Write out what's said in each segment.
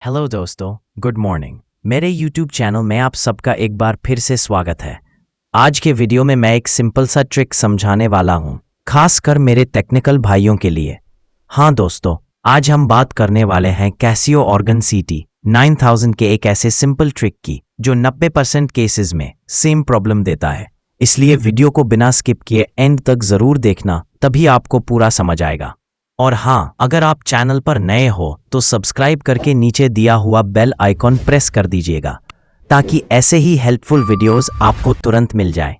Hello दोस्तों, good morning. मेरे YouTube channel में आप सबका एक बार फिर से स्वागत है। आज के वीडियो में मैं एक सिंपल सा ट्रिक समझाने वाला हूँ, खासकर मेरे टेक्निकल भाइयों के लिए। हाँ दोस्तों, आज हम बात करने वाले हैं कैसियो ऑर्गन CT9000 के एक ऐसे सिंपल ट्रिक की जो 90% केसेस में सेम प्रॉब्लम देता है। इसलिए वीडियो को बिना स्किप किए एंड तक जरूर देखना, तभी आपको पूरा समझ आएगा। और हाँ, अगर आप चैनल पर नए हो तो सब्सक्राइब करके नीचे दिया हुआ बेल आइकॉन प्रेस कर दीजिएगा, ताकि ऐसे ही हेल्पफुल वीडियोस आपको तुरंत मिल जाए।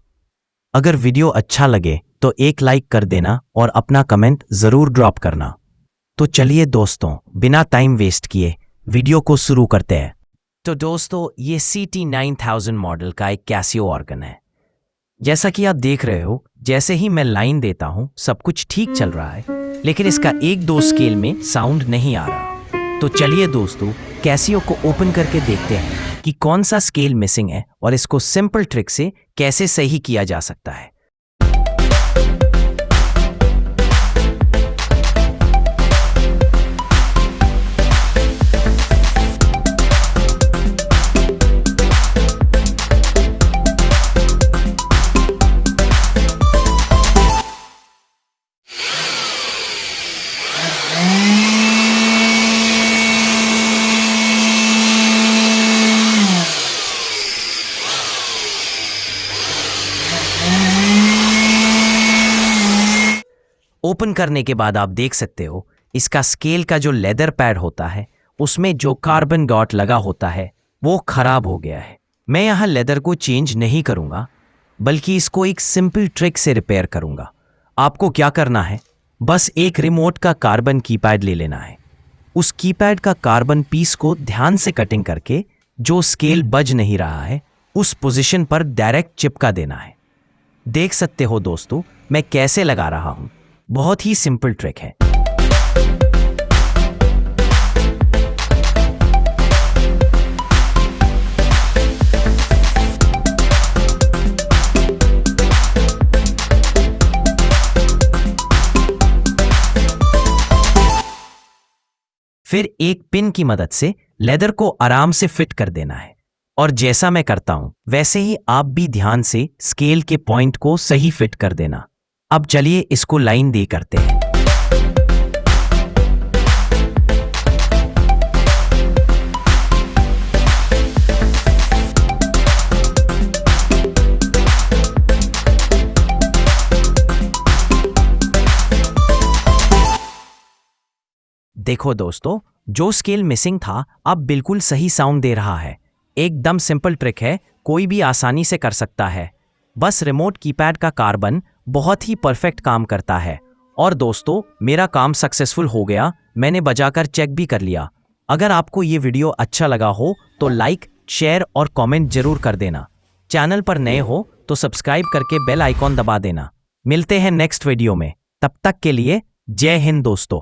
अगर वीडियो अच्छा लगे तो एक लाइक कर देना और अपना कमेंट जरूर ड्रॉप करना। तो चलिए दोस्तों, बिना टाइम वेस्ट किए वीडियो को शुरू करते हैं। तो दोस्तों, ये CT9000 मॉडल का एक कैसियो ऑर्गन है। जैसा कि आप देख रहे हो, जैसे ही मैं लाइन देता हूं सब कुछ ठीक चल रहा है, लेकिन इसका 1-2 स्केल में साउंड नहीं आ रहा। तो चलिए दोस्तों, कैसियो को ओपन करके देखते हैं कि कौन सा स्केल मिसिंग है और इसको सिंपल ट्रिक से कैसे सही किया जा सकता है। ओपन करने के बाद आप देख सकते हो, इसका स्केल का जो लेदर पैड होता है उसमें जो कार्बन डॉट लगा होता है वो खराब हो गया है। मैं यहाँ लेदर को चेंज नहीं करूँगा, बल्कि इसको एक सिंपल ट्रिक से रिपेयर करूँगा। आपको क्या करना है, बस एक रिमोट का कार्बन कीपैड ले लेना है। उस कीपैड का कार्बन पीस को ध्यान से कटिंग करके जो स्केल बज नहीं रहा है उस पोजीशन पर डायरेक्ट चिपका देना है। देख सकते हो दोस्तों, मैं कैसे लगा रहा हूँ। बहुत ही सिंपल ट्रिक है। फिर एक पिन की मदद से लेदर को आराम से फिट कर देना है। और जैसा मैं करता हूं वैसे ही आप भी ध्यान से स्केल के पॉइंट को सही फिट कर देना। अब चलिए इसको लाइन दे करते हैं। देखो दोस्तों, जो स्केल मिसिंग था अब बिल्कुल सही साउंड दे रहा है। एकदम सिंपल ट्रिक है, कोई भी आसानी से कर सकता है। बस रिमोट कीपैड का कार्बन बहुत ही परफेक्ट काम करता है। और दोस्तों, मेरा काम सक्सेसफुल हो गया, मैंने बजाकर चेक भी कर लिया। अगर आपको ये वीडियो अच्छा लगा हो तो लाइक, शेयर और कमेंट जरूर कर देना। चैनल पर नए हो तो सब्सक्राइब करके बेल आइकॉन दबा देना। मिलते हैं नेक्स्ट वीडियो में, तब तक के लिए जय हिंद दोस्तों।